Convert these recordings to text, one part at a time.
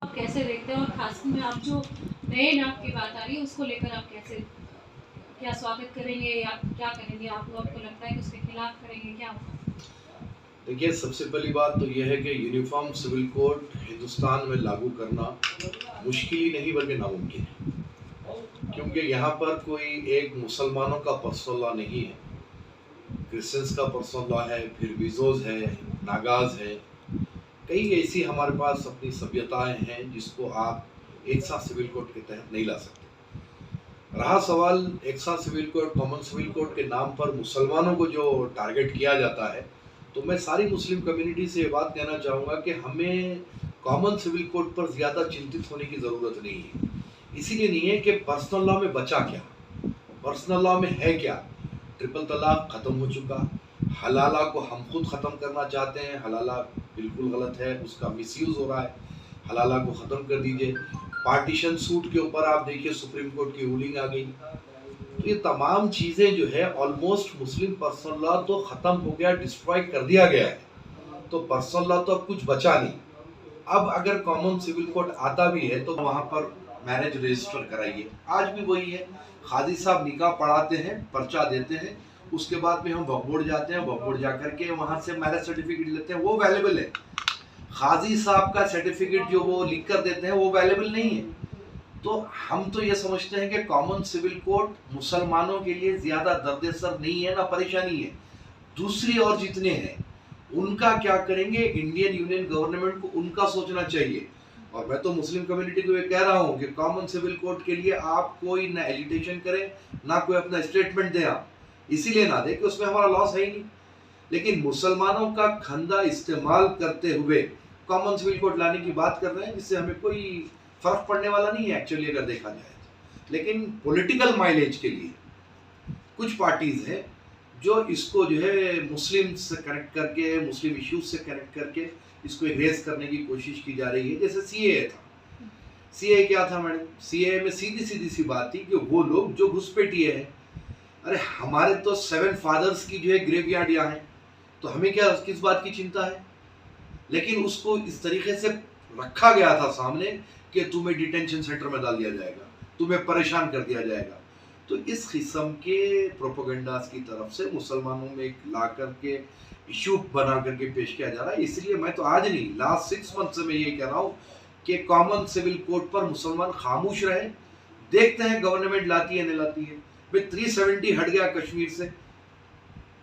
आप कैसे देखते हैं और खासकर में आप जो नए नाम की बात आ रही है उसको लेकर आप कैसे क्या स्वागत करेंगे या क्या करेंगे? आपको लगता है कि उसके खिलाफ करेंगे, क्या होगा? देखिए, सबसे पहली बात तो यह है कि यूनिफॉर्म सिविल कोड हिंदुस्तान में लागू करना मुश्किल ही नहीं बल्कि नामुमकिन है, क्योंकि यहाँ पर कोई एक मुसलमानों का पर्सनल लॉ नहीं है, क्रिश्चियंस का पर्सनल लॉ है, फिर विजोज है, नागाज है। कई ऐसी हमारे पास अपनी सभ्यताएं हैं जिसको आप एक साथ सिविल कोड के तहत नहीं ला सकते। रहा सवाल एक साथ civil code, common civil code के नाम पर मुसलमानों को जो टारगेट किया जाता है, तो मैं सारी मुस्लिम कम्युनिटी से ये बात कहना चाहूँगा कि हमें कॉमन सिविल कोड पर ज़्यादा चिंतित होने की ज़रूरत नहीं है। इसीलिए नहीं है कि पर्सनल लॉ में बचा क्या, पर्सनल लॉ में है क्या। ट्रिपल तलाक ख़त्म हो चुका, हलाला को हम खुद ख़त्म करना चाहते हैं, हलाला बिल्कुल गलत है, उसका मिसयूज़ हो रहा है, हलाला को ख़त्म कर दीजिए। पार्टीशन सूट के ऊपर आप देखिए सुप्रीम कोर्ट की रूलिंग आ गई। तो ये तमाम चीज़ें जो है ऑलमोस्ट मुस्लिम पर्सनल लॉ तो ख़त्म हो गया, डिस्ट्रॉय कर दिया गया है, तो पर्सनल लॉ तो अब कुछ बचा नहीं। अब अगर कॉमन सिविल कोड आता भी है तो वहाँ पर मैरिज रजिस्टर कराइए, आज भी वही है। काजी साहब निकाह पढ़ाते हैं, पर्चा देते हैं, उसके बाद में हम वक्फ बोर्ड जाते हैं, वक्फ बोर्ड जाकर के वहाँ से मैरिज सर्टिफिकेट लेते हैं, वो अवेलेबल है। काजी साहब का सर्टिफिकेट जो वो लिख कर देते हैं वो अवेलेबल नहीं है। तो हम तो ये समझते हैं कि कॉमन सिविल कोड मुसलमानों के लिए ज्यादा दर्द-ए-सर नहीं है ना परेशानी है। दूसरी और जितने हैं उनका क्या करेंगे, इंडियन यूनियन गवर्नमेंट को उनका सोचना चाहिए। और मैं तो मुस्लिम कम्युनिटी को ये कह रहा हूँ कि कॉमन सिविल कोड के लिए आप कोई ना एजिटेशन करें, ना कोई अपना स्टेटमेंट दें। आप इसीलिए ना दें कि उसमें हमारा लॉस है ही नहीं, लेकिन मुसलमानों का खंदा इस्तेमाल करते हुए कॉमन सिविल कोड लाने की बात कर रहे हैं, जिससे हमें कोई फर्क पड़ने वाला नहीं है एक्चुअली अगर देखा जाए तो। लेकिन पॉलिटिकल माइलेज के लिए कुछ पार्टीज हैं जो इसको जो है मुस्लिम से कनेक्ट करके, मुस्लिम इश्यूज से कनेक्ट करके इसको इरेज करने की कोशिश की जा रही है। जैसे सीएए था, सीएए क्या था मैडम, सीएए में सीधी सीधी सी बात थी कि वो लोग जो घुसपैठिए हैं, अरे हमारे तो 7 फादर्स की जो है ग्रेवयार्ड यहाँ है, तो हमें क्या किस बात की चिंता है। लेकिन उसको इस तरीके से रखा गया था सामने कि तुम्हें डिटेंशन सेंटर में डाल दिया जाएगा, तुम्हें परेशान कर दिया जाएगा। तो इस किस्म के प्रोपोगंडास की तरफ से मुसलमानों में एक ला करके इशू बना करके पेश किया जा रहा है। इसलिए मैं तो आज नहीं, लास्ट 6 मंथ से मैं ये कह रहा हूँ कि कॉमन सिविल कोड पर मुसलमान खामोश रहे, देखते हैं गवर्नमेंट लाती है नहीं लाती है। भाई 370 हट गया कश्मीर से,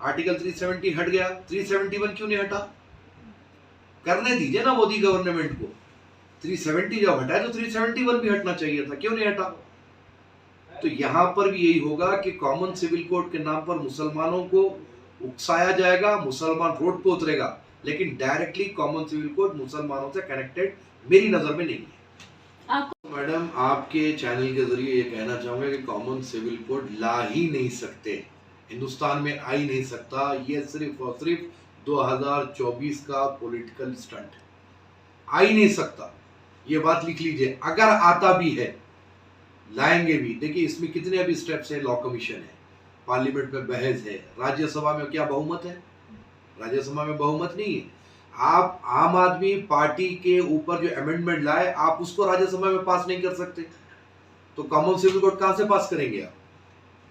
आर्टिकल 370 हट गया, 371 क्यों नहीं हटा? करने दीजिए ना मोदी गवर्नमेंट को। 370 जब हटा है तो 371 भी हटना चाहिए था, क्यों नहीं हटा? तो यहाँ पर भी यही होगा कि कॉमन सिविल कोड के नाम पर मुसलमानों को उकसाया जाएगा, मुसलमान रोड पे उतरेगा, लेकिन डायरेक्टली कॉमन सिविल कोड मुसलमानों से कनेक्टेड मेरी नजर में नहीं है। मैडम, आपके चैनल के जरिए ये कहना चाहूंगा कि कॉमन सिविल कोड ला ही नहीं सकते, हिंदुस्तान में आ ही नहीं सकता। ये सिर्फ और सिर्फ 2024 का पॉलिटिकल स्टंट है, आ ही नहीं सकता। ये बात लिख लीजिए, अगर आता भी है लाएंगे भी। देखिए इसमें कितने अभी स्टेप्स है, लॉ कमीशन है, पार्लियामेंट में बहस है, राज्यसभा में क्या बहुमत है? राज्यसभा में बहुमत नहीं है। आप आम आदमी पार्टी के ऊपर जो अमेंडमेंट लाए, आप उसको राज्यसभा में पास नहीं कर सकते, तो कॉमन सिविल कोड कहां से पास करेंगे आप?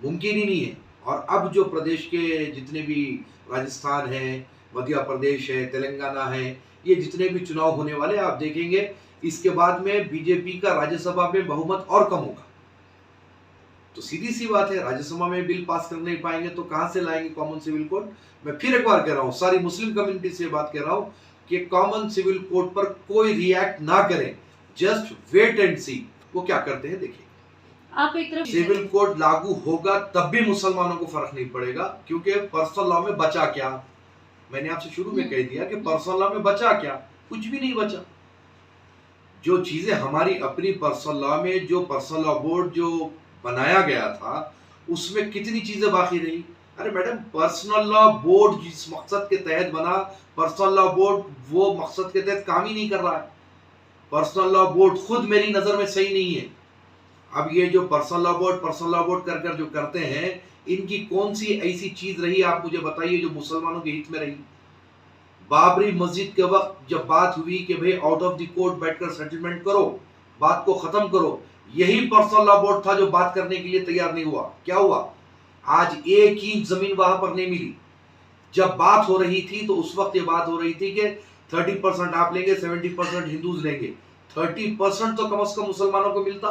मुमकिन ही नहीं है। और अब जो प्रदेश के जितने भी, राजस्थान है, मध्य प्रदेश है, तेलंगाना है, ये जितने भी चुनाव होने वाले आप देखेंगे, इसके बाद में बीजेपी का राज्यसभा में बहुमत और कम होगा। तो सीधी सी बात है, राज्यसभा में बिल पास कर नहीं पाएंगे तो कहां से लाएंगे कॉमन सिविल कोड? मैं फिर एक बार कह रहा हूं, सारी मुस्लिम कम्युनिटी से बात कह रहा हूं कि कॉमन सिविल कोड पर कोई रिएक्ट ना करें, जस्ट वेट एंड सी वो क्या करते हैं देखिए। आप एक तरफ सिविल कोड लागू होगा तब भी मुसलमानों को फर्क नहीं पड़ेगा, क्योंकि पर्सनल लॉ में बचा क्या? मैंने आपसे शुरू में कह दिया कि पर्सनल लॉ में बचा क्या? कुछ भी नहीं बचा। जो चीजें हमारी अपनी पर्सनल लॉ में, जो पर्सनल लॉ बोर्ड जो बनाया गया था, उसमें कितनी चीजें बाकी रही। अरे मैडम, पर्सनल लॉ बोर्ड जिस मकसद के तहत बना, पर्सनल लॉ बोर्ड वो मकसद के तहत काम ही नहीं कर रहा है। पर्सनल लॉ बोर्ड खुद मेरी नजर में सही नहीं है। अब ये जो पर्सनल लॉ बोर्ड कर कर जो करते हैं, इनकी कौन सी ऐसी चीज रही आप मुझे बताइए जो मुसलमानों के हित में रही? बाबरी मस्जिद के वक्त जब बात हुई कि भाई आउट ऑफ द कोर्ट बैठकर सेटलमेंट करो, बात को खत्म करो, यही पर्सनल लॉ बोर्ड था जो बात करने के लिए तैयार नहीं हुआ। क्या हुआ? आज एक ही जमीन वहां पर नहीं मिली। जब बात हो रही थी तो उस वक्त ये बात हो रही थी कि 30% आप लेंगे, 70% हिंदूज लेंगे। 30% तो कम से कम मुसलमानों को मिलता,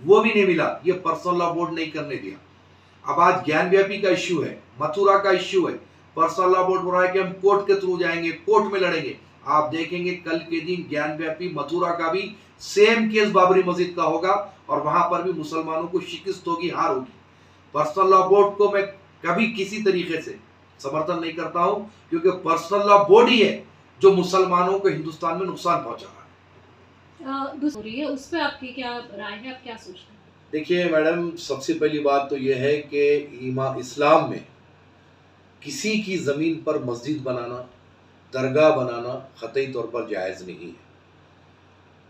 वो भी नहीं मिला। ये पर्सनल लॉ बोर्ड नहीं करने दिया। अब आज ज्ञान व्यापी का इश्यू है, मथुरा का इश्यू है, पर्सनल लॉ बोर्ड बोल रहा है कि हम कोर्ट के थ्रू जाएंगे, कोर्ट में लड़ेंगे। आप देखेंगे कल के दिन ज्ञान व्यापी मथुरा का भी सेम केस बाबरी मस्जिद का होगा और वहां पर भी मुसलमानों को शिकस्त होगी, हार होगी। पर्सनल लॉ बोर्ड को मैं कभी किसी तरीके से समर्थन नहीं करता हूं, क्योंकि पर्सनल लॉ बोर्ड ही है जो मुसलमानों को हिंदुस्तान में नुकसान पहुंचा रहा है। हो रही है, उस पर आपकी क्या राय है, आप क्या सोचते हैं? देखिए मैडम, सबसे पहली बात तो यह है कि इस्लाम में किसी की ज़मीन पर मस्जिद बनाना, दरगाह बनाना क़तई तौर पर जायज़ नहीं है।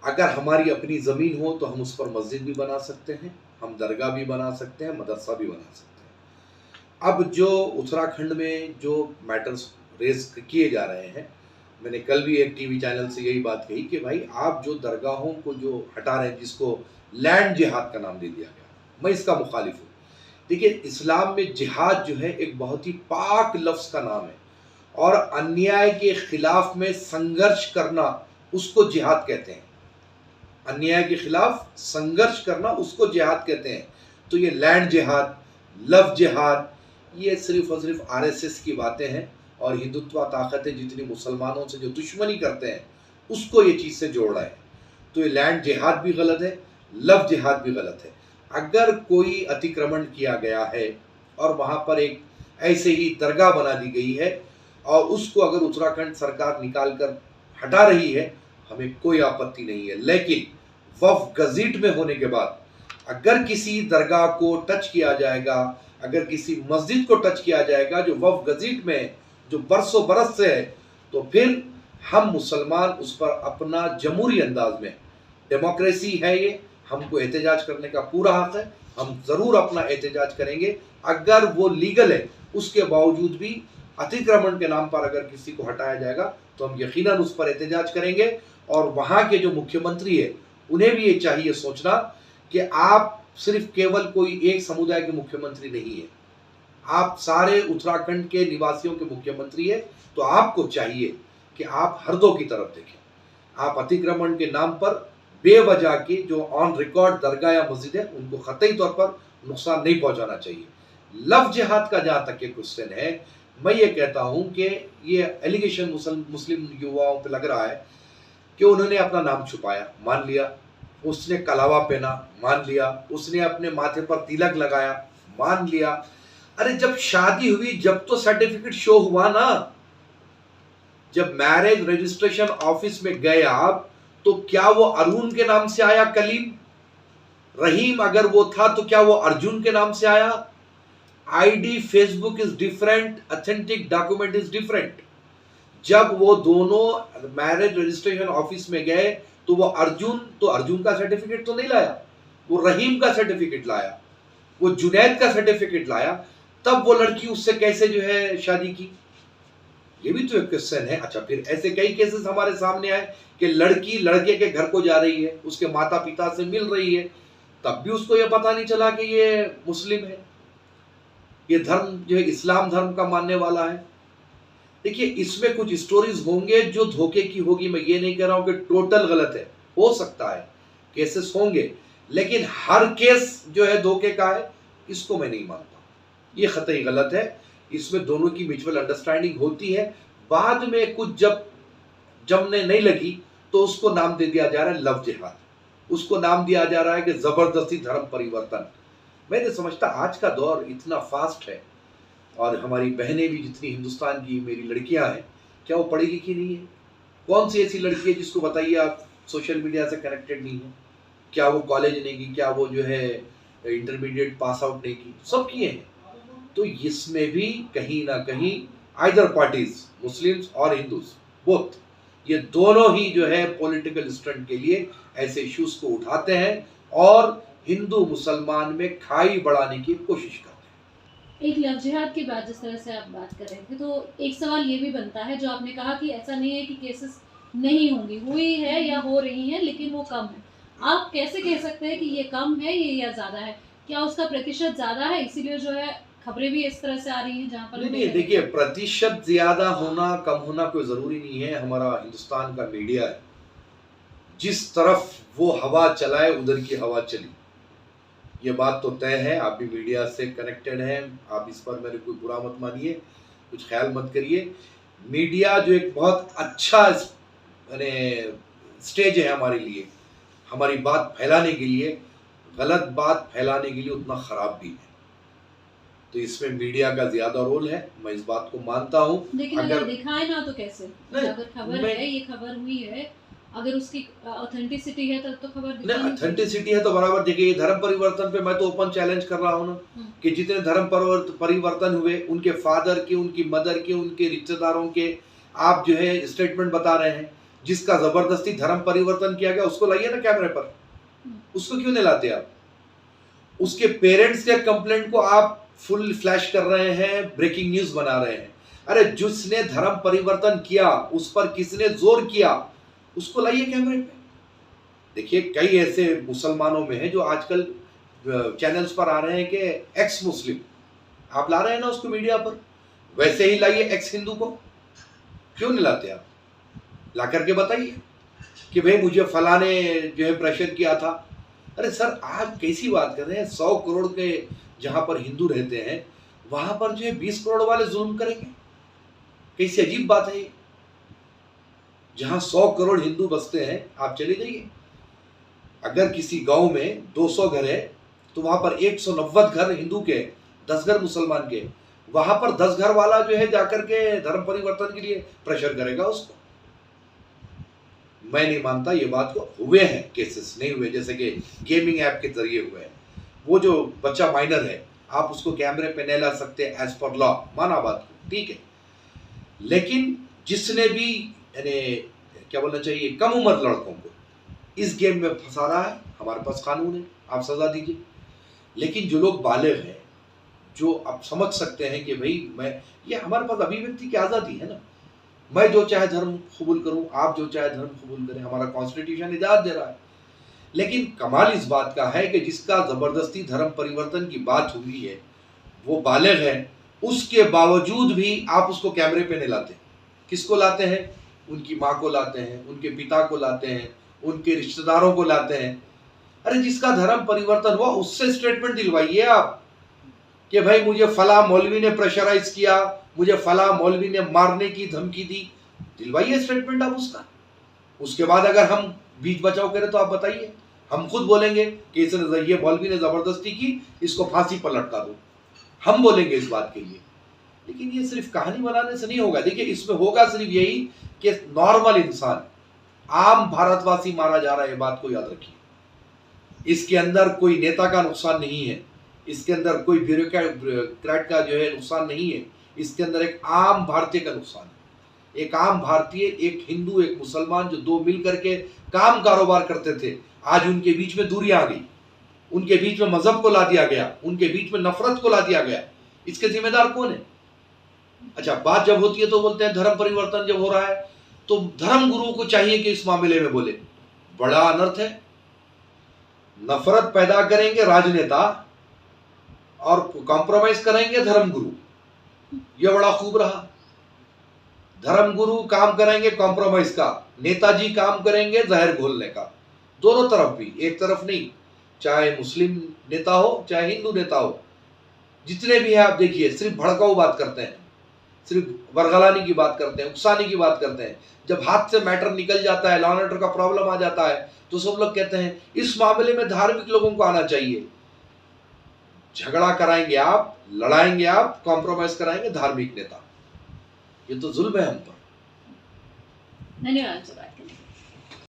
अगर हमारी अपनी ज़मीन हो तो हम उस पर मस्जिद भी बना सकते हैं, हम दरगाह भी बना सकते हैं, मदरसा भी बना सकते हैं। अब जो उत्तराखंड में जो मैटर्स रेज किए जा रहे हैं, मैंने कल भी एक टीवी चैनल से यही बात कही कि भाई आप जो दरगाहों को जो हटा रहे हैं, जिसको लैंड जिहाद का नाम दे दिया गया, मैं इसका मुखालिफ हूँ। देखिए, इस्लाम में जिहाद जो है एक बहुत ही पाक लफ्ज़ का नाम है और अन्याय के खिलाफ में संघर्ष करना उसको जिहाद कहते हैं। अन्याय के खिलाफ संघर्ष करना उसको जिहाद कहते हैं। तो ये लैंड जिहाद, लव जिहाद, ये सिर्फ और सिर्फ आरएसएस की बातें हैं और हिंदुत्व ताकतें जितनी मुसलमानों से जो दुश्मनी करते हैं उसको ये चीज़ से जोड़ रहे हैं। तो ये लैंड जिहाद भी गलत है, लव जिहाद भी गलत है। अगर कोई अतिक्रमण किया गया है और वहाँ पर एक ऐसे ही दरगाह बना दी गई है और उसको अगर उत्तराखंड सरकार निकाल कर हटा रही है, हमें कोई आपत्ति नहीं है। लेकिन वक्फ गज़ीट में होने के बाद अगर किसी दरगाह को टच किया जाएगा, अगर किसी मस्जिद को टच किया जाएगा जो वक्फ गज़ीट में जो बरसों बरस से है, तो फिर हम मुसलमान उस पर अपना जमहूरी अंदाज में, डेमोक्रेसी है ये, हमको एहतजाज करने का पूरा हक है, हम ज़रूर अपना एहतजाज करेंगे। अगर वो लीगल है, उसके बावजूद भी अतिक्रमण के नाम पर अगर किसी को हटाया जाएगा तो हम यकीनन उस पर एहतजाज करेंगे। और वहाँ के जो मुख्यमंत्री है उन्हें भी ये चाहिए सोचना कि आप सिर्फ केवल कोई एक समुदाय के मुख्यमंत्री नहीं है, आप सारे उत्तराखंड के निवासियों के मुख्यमंत्री है। तो आपको चाहिए कि आप हर दो की तरफ देखें। आप अतिक्रमण के नाम पर बेवजह की जो ऑन रिकॉर्ड दरगाह या मस्जिद है उनको क़तई तौर पर नुकसान नहीं पहुंचाना चाहिए। लव जिहाद का जहाँ तक ये क्वेश्चन है, मैं ये कहता हूँ कि ये एलिगेशन मुस्लिम युवाओं पे लग रहा है कि उन्होंने अपना नाम छुपाया, मान लिया, उसने कलावा पहना, मान लिया, उसने अपने माथे पर तिलक लगाया, मान लिया। अरे जब शादी हुई जब तो सर्टिफिकेट शो हुआ ना, जब मैरिज रजिस्ट्रेशन ऑफिस में गए आप तो क्या वो अरुण के नाम से आया कलीम? रहीम अगर वो था तो क्या वो अर्जुन के नाम से आया? ID Facebook is different, authentic document is different. जब वो दोनों मैरिज रजिस्ट्रेशन ऑफिस में गए तो वो अर्जुन का सर्टिफिकेट तो नहीं लाया, वो रहीम का सर्टिफिकेट लाया, वो जुनैद का सर्टिफिकेट लाया। तब वो लड़की उससे कैसे जो है शादी की? ये भी तो एक क्वेश्चन है। अच्छा, फिर ऐसे कई केसेस हमारे सामने आए कि लड़की लड़के के घर को जा रही है, उसके माता पिता से मिल रही है, तब भी उसको ये पता नहीं चला कि ये मुस्लिम है, ये धर्म जो है इस्लाम धर्म का मानने वाला है। देखिए, इसमें कुछ स्टोरीज होंगे जो धोखे की होगी। मैं ये नहीं कह रहा हूं कि टोटल गलत है, हो सकता है केसेस होंगे, लेकिन हर केस जो है धोखे का है, इसको मैं नहीं मानता। ये क़तई गलत है। इसमें दोनों की म्यूचुअल अंडरस्टैंडिंग होती है, बाद में कुछ जब जमने नहीं लगी तो उसको नाम दे दिया जा रहा है लव जिहाद, उसको नाम दिया जा रहा है कि जबरदस्ती धर्म परिवर्तन। मैं नहीं समझता, आज का दौर इतना फास्ट है और हमारी बहनें भी जितनी हिंदुस्तान की मेरी लड़कियां हैं, क्या वो पढ़ी लिखी नहीं है? कौन सी ऐसी लड़की है जिसको बताइए आप सोशल मीडिया से कनेक्टेड नहीं है? क्या वो कॉलेज नहीं की, क्या वो जो है इंटरमीडिएट पास आउट नहीं की? सब किए हैं। तो इसमें भी कहीं ना कहीं आइदर पार्टीज, मुस्लिम्स और हिंदूज, बोथ, ये दोनों ही जो है पॉलिटिकल स्टंट के लिए ऐसे इश्यूज को उठाते हैं और हिंदू मुसलमान में खाई बढ़ाने की कोशिश करते हैं। एक लव जिहाद की बात जिस तरह से आप बात कर रहे थे, तो एक सवाल ये भी बनता है जो आपने कहा कि ऐसा नहीं है कि केसेस नहीं होंगी, हुई है या हो रही हैं लेकिन वो कम है। आप कैसे कह सकते हैं कि ये कम है ये या ज़्यादा है? क्या उसका प्रतिशत ज़्यादा है इसीलिए जो है खबरें भी इस तरह से आ रही हैं जहाँ पर नहीं हमें नहीं, लगे? देखिए प्रतिशत ज्यादा होना कम होना कोई जरूरी नहीं है। हमारा हिंदुस्तान का मीडिया है, जिस तरफ वो हवा चलाए उधर की हवा चली, ये बात तो तय है। आप भी मीडिया से कनेक्टेड हैं, आप इस पर मेरे कोई बुरा मत मानिए, कुछ ख्याल मत करिए। मीडिया जो एक बहुत अच्छा यानी स्टेज है हमारे लिए, हमारी बात फैलाने के लिए, गलत बात फैलाने के लिए उतना खराब भी है। तो इसमें मीडिया का ज्यादा रोल है, मैं इस बात को मानता हूँ। लेकिन अगर दिखाए ना तो कैसे? नहीं, अगर खबर है, ये खबर हुई है, अगर उसकी ऑथेंटिसिटी है तब तो खबर नहीं, दिखानी चाहिए। ऑथेंटिसिटी है तो बराबर। देखिए ये धर्म परिवर्तन पे मैं तो ओपन चैलेंज कर रहा हूँ ना, कि जितने धर्म परिवर्तन हुए, उनके फादर के, उनकी मदर के, उनके रिश्तेदारों के आप जो है स्टेटमेंट बता रहे हैं। जिसका जबरदस्ती धर्म परिवर्तन किया गया उसको लाइए ना कैमरे पर, उसको क्यों नहीं लाते आप? उसके पेरेंट्स के कंप्लेंट को आप फुल फ्लैश कर रहे हैं, ब्रेकिंग न्यूज बना रहे हैं। अरे जिसने धर्म परिवर्तन किया उस पर किसने जोर किया, उसको लाइए कैमरे पे। देखिए कई ऐसे मुसलमानों में है जो आजकल चैनल्स पर आ रहे हैं कि एक्स मुस्लिम, आप ला रहे हैं ना उसको मीडिया पर, वैसे ही लाइए एक्स हिंदू को। क्यों नहीं लाते आप? ला करके बताइए कि भाई मुझे फलाने जो है प्रेशर किया था। अरे सर आप कैसी बात कर रहे हैं? 100 करोड़ के जहां पर हिंदू रहते हैं वहां पर जो है 20 करोड़ वाले जुल्म करेंगे? कैसी अजीब बात है ये। जहां 100 करोड़ हिंदू बसते हैं, आप चले जाइए, अगर किसी गांव में 200 घर है तो वहां पर 190 घर हिंदू के, 10 घर मुसलमान के, वहां पर 10 घर वाला जो है जाकर के धर्म परिवर्तन के लिए प्रेशर करेगा उसको। मैं नहीं मानता ये बात को। हुए हैं केसेस, नहीं हुए, जैसे कि गेमिंग ऐप के जरिए हुए हैं। वो जो बच्चा माइनर है आप उसको कैमरे पे नहीं ला सकते एज पर लॉ, माना बात को, ठीक है। लेकिन जिसने भी यानी क्या बोलना चाहिए, कम उम्र लड़कों को इस गेम में फंसा रहा है, हमारे पास कानून है, आप सजा दीजिए। लेकिन जो लोग बालिग हैं, जो आप समझ सकते हैं कि भाई मैं, ये हमारे पास अभिव्यक्ति की आज़ादी है ना, मैं जो चाहे धर्म कबूल करूं, आप जो चाहे धर्म कबूल करें, हमारा कॉन्स्टिट्यूशन इजाज़त दे रहा है। लेकिन कमाल इस बात का है कि जिसका जबरदस्ती धर्म परिवर्तन की बात हुई है वो बालिग है, उसके बावजूद भी आप उसको कैमरे पे नहीं लाते। किसको लाते हैं? उनकी माँ को लाते हैं, उनके पिता को लाते हैं, उनके रिश्तेदारों को लाते हैं। अरे जिसका धर्म परिवर्तन हुआ उससे स्टेटमेंट दिलवाइए आप कि भाई मुझे फला मौलवी ने प्रेशराइज किया, मुझे फला मौलवी ने मारने की धमकी दी, दिलवाइए स्टेटमेंट आप उसका। उसके बाद अगर हम बीच बचाव करें तो आप बताइए, हम खुद बोलेंगे कि इसने, ये मौलवी ने जबरदस्ती की, इसको फांसी पर लटका दो, हम बोलेंगे इस बात के लिए। लेकिन ये सिर्फ कहानी बनाने से नहीं होगा। देखिए इसमें होगा सिर्फ यही कि नॉर्मल इंसान, आम भारतवासी मारा जा रहा है, बात को याद रखिए। इसके अंदर कोई नेता का नुकसान नहीं है, इसके अंदर कोई ब्यूरोक्रेट का जो है नुकसान नहीं है, इसके अंदर एक आम भारतीय का नुकसान है। एक आम भारतीय, एक हिंदू, एक मुसलमान, जो दो मिल करके काम कारोबार करते थे, आज उनके बीच में दूरी आ गई, उनके बीच में मजहब को ला दिया गया, उनके बीच में नफरत को ला दिया गया। इसके जिम्मेदार कौन है? अच्छा, बात जब होती है तो बोलते हैं धर्म परिवर्तन जब हो रहा है तो धर्म गुरु को चाहिए कि इस मामले में बोले। बड़ा अनर्थ है। नफरत पैदा करेंगे राजनेता और कॉम्प्रोमाइज करेंगे धर्म गुरु, यह बड़ा खूब रहा। धर्म गुरु काम करेंगे कॉम्प्रोमाइज का, नेताजी काम करेंगे जहर घोलने का। दोनों तरफ भी, एक तरफ नहीं, चाहे मुस्लिम नेता हो चाहे हिंदू नेता हो, जितने भी हैं आप देखिए सिर्फ भड़काऊ बात करते हैं, सिर्फ बरगलाने की बात करते हैं, उकसाने की बात करते हैं। जब हाथ से मैटर निकल जाता है, लॉ एंड ऑर्डर का प्रॉब्लम आ जाता है, तो सब लोग कहते हैं इस मामले में धार्मिक लोगों को आना चाहिए। झगड़ा कराएंगे आप, लड़ाएंगे आप, कॉम्प्रोमाइज कराएंगे धार्मिक नेता। ये तो जुल्म है हम पर। धन्यवाद सर।